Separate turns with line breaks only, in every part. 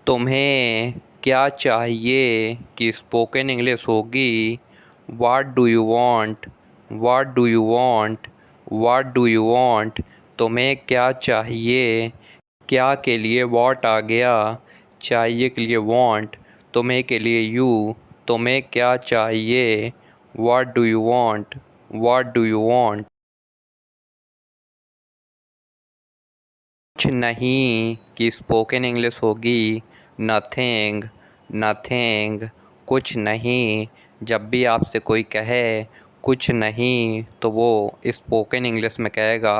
तुम्हें क्या चाहिए कि स्पोकन इंग्लिश होगी what do you want. What do you want. What do you want. तुम्हें क्या चाहिए। क्या के लिए व्हाट आ गया। चाहिए के लिए वांट। तुम्हें के लिए यू। तुम्हें क्या चाहिए। What do you want. What do you want. कुछ नहीं कि स्पोकन इंग्लिश होगी नथिंग। नथिंग। कुछ नहीं। जब भी आपसे कोई कहे कुछ नहीं तो वो स्पोकन इंग्लिश में कहेगा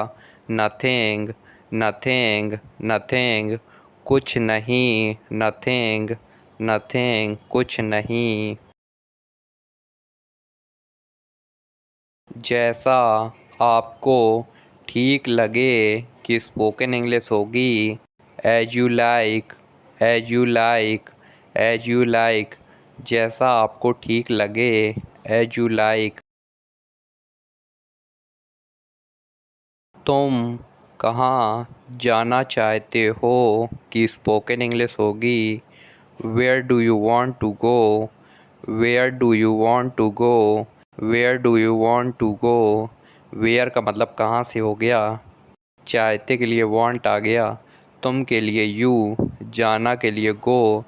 नथिंग। नथिंग। नथिंग। कुछ नहीं। नथिंग। नथिंग। कुछ नहीं। जैसा आपको ठीक लगे कि स्पोकन इंग्लिश होगी as you like. As you like. As you like. जैसा आपको ठीक लगे एज यू लाइक। तुम कहाँ जाना चाहते हो कि स्पोकन इंग्लिश होगी where do you want to go. Where do you want to go. Where do you want to go. Where का मतलब कहाँ से हो गया। चाहते के लिए वांट आ गया। तुम के लिए यू। जाना के लिए गो।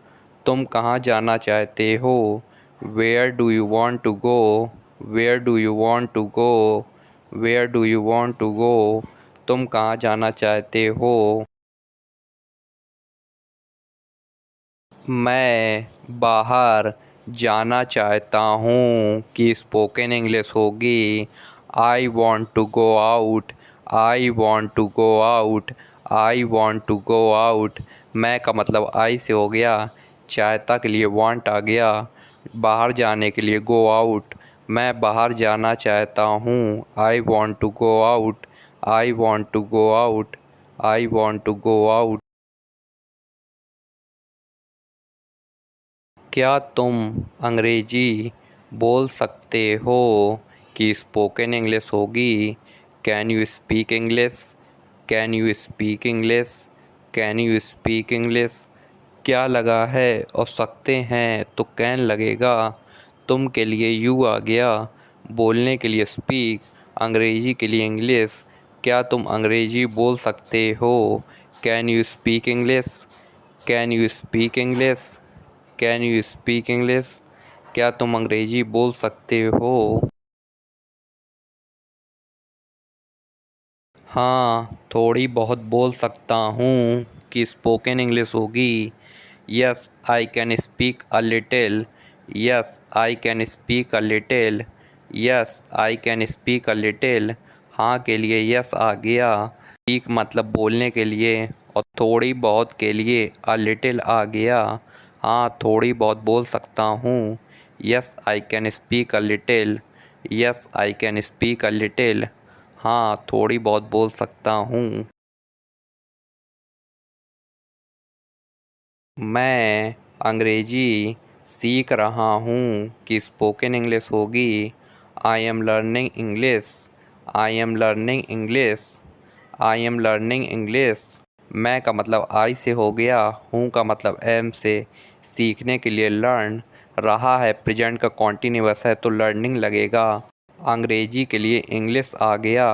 तुम कहाँ जाना चाहते हो where do you want to go. Where do you want to go. Where do you want to go. तुम कहाँ जाना चाहते हो। मैं बाहर जाना चाहता हूँ कि स्पोकन इंग्लिश होगी I want to go out. I want to go out. I want to go out. मैं का मतलब आई से हो गया। चाहता के लिए वांट आ गया। बाहर जाने के लिए गो आउट। मैं बाहर जाना चाहता हूँ I want to go out. I want to go out. I want to go out. क्या तुम अंग्रेजी बोल सकते हो कि स्पोकन इंग्लिश होगी can you speak English. Can you speak English. Can you speak English. क्या लगा है और सकते हैं तो कैन लगेगा। तुम के लिए यू आ गया। बोलने के लिए स्पीक। अंग्रेजी के लिए इंग्लिश। क्या तुम अंग्रेजी बोल सकते हो can you speak English. Can you speak English. Can you speak English. क्या तुम अंग्रेजी बोल सकते हो। हाँ थोड़ी बहुत बोल सकता हूँ कि स्पोकन इंग्लिश होगी yes I can speak a little. Yes I can speak a little. Yes I can speak a little. हाँ के लिए यस आ गया। स्पीक मतलब बोलने के लिए और थोड़ी बहुत के लिए अ लिटिल आ गया। हाँ थोड़ी बहुत बोल सकता हूँ yes I can speak a little. Yes I can speak a little. हाँ थोड़ी बहुत बोल सकता हूँ। मैं अंग्रेजी सीख रहा हूँ कि स्पोकन इंग्लिश होगी आई am learning English. I am learning English. I am learning English. मैं का मतलब आई से हो गया। हूँ का मतलब एम से। सीखने के लिए लर्न। रहा है प्रेजेंट का कॉन्टिन्यूअस है तो लर्निंग लगेगा। अंग्रेजी के लिए इंग्लिश आ गया।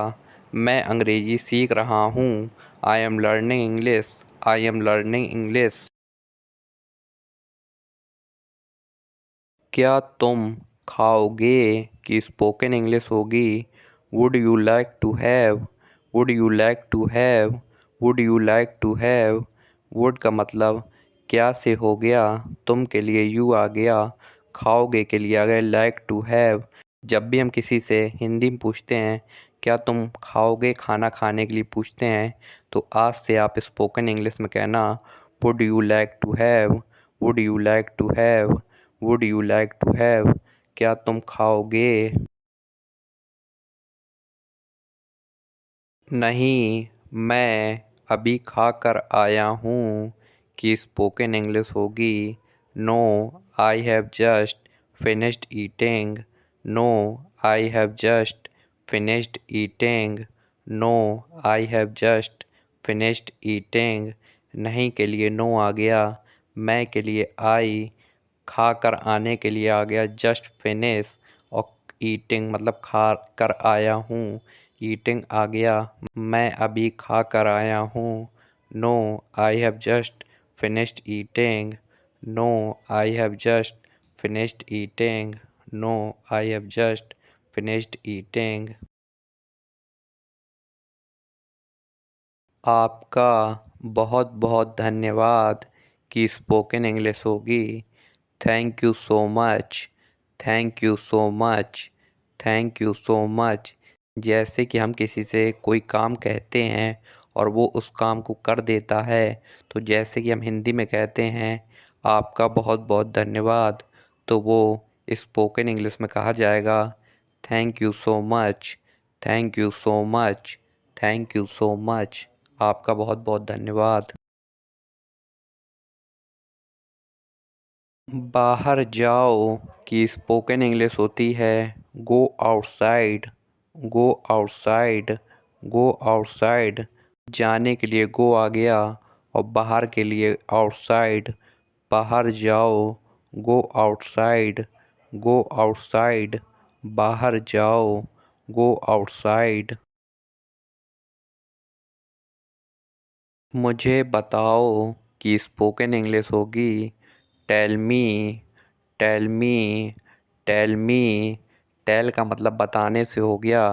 मैं अंग्रेजी सीख रहा हूँ I am learning English. I am learning English. क्या तुम खाओगे कि स्पोकन इंग्लिश होगी would you like to have. Would you like to have. Would you like to have. Would का मतलब क्या से हो गया। तुम के लिए यू आ गया। खाओगे के लिए आ गया लाइक टू हैव। जब भी हम किसी से हिंदी में पूछते हैं क्या तुम खाओगे खाना खाने के लिए पूछते हैं तो आज से आप स्पोकन इंग्लिश में कहना would you like to have. Would you like to have. Would you like to have. क्या तुम खाओगे। नहीं मैं अभी खा कर आया हूँ कि स्पोकन इंग्लिश होगी no I have just finished eating. No I have just finished eating. No I have just finished eating. नहीं के लिए नो आ गया। मैं के लिए आई, खा कर आने के लिए आ गया जस्ट फिनिश, और ईटिंग मतलब खा कर आया हूँ, ईटिंग आ गया। मैं अभी खा कर आया हूँ। No I have just finished eating. No I have just finished eating. No I have just finished eating. आपका बहुत बहुत धन्यवाद की स्पोकन इंग्लिश होगी thank you so much, thank you so much, thank you so much. जैसे कि हम किसी से कोई काम कहते हैं और वो उस काम को कर देता है, तो जैसे कि हम हिंदी में कहते हैं आपका बहुत बहुत धन्यवाद, तो वो स्पोकन इंग्लिश में कहा जाएगा thank you so much, thank you so much, thank you so much. आपका बहुत बहुत धन्यवाद। बाहर जाओ की स्पोकन इंग्लिश होती है go outside, go outside, go outside. जाने के लिए गो आ गया और बाहर के लिए आउटसाइड, बाहर जाओ, गो आउटसाइड, गो आउटसाइड, बाहर जाओ, गो आउटसाइड। मुझे बताओ कि स्पोकन इंग्लिश होगी tell me, tell me, tell me. Tell का मतलब बताने से हो गया,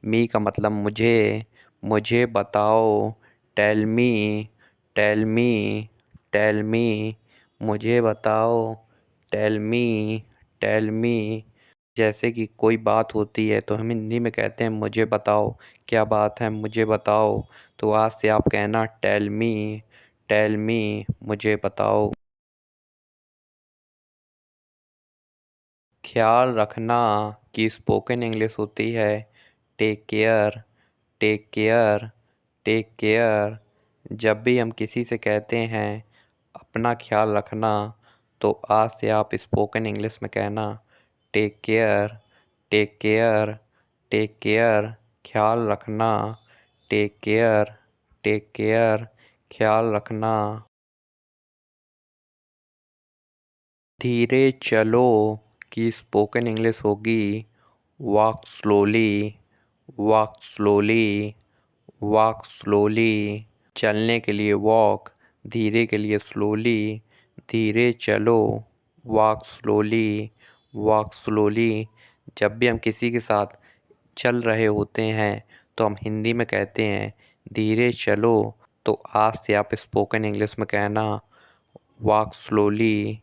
मी का मतलब मुझे, मुझे बताओ। Tell me, tell me, tell me, मुझे बताओ। Tell me, tell me. जैसे कि कोई बात होती है तो हम हिंदी में कहते हैं मुझे बताओ, क्या बात है मुझे बताओ। तो आज से आप कहना टेल मी, मुझे बताओ। ख्याल रखना की स्पोकन इंग्लिश होती है take care, take care, take care. जब भी हम किसी से कहते हैं अपना ख्याल रखना, तो आज से आप स्पोकन इंग्लिश में कहना take care, take care, take care, ख्याल रखना। टेक केयर, टेक केयर, ख्याल रखना। धीरे चलो की स्पोकन इंग्लिश होगी walk slowly, walk slowly, walk slowly. चलने के लिए वॉक, धीरे के लिए स्लोली, धीरे चलो, वॉक स्लोली, वॉक स्लोली। जब भी हम किसी के साथ चल रहे होते हैं तो हम हिंदी में कहते हैं धीरे चलो, तो आज से आप स्पोकन इंग्लिश में कहना वॉक स्लोली,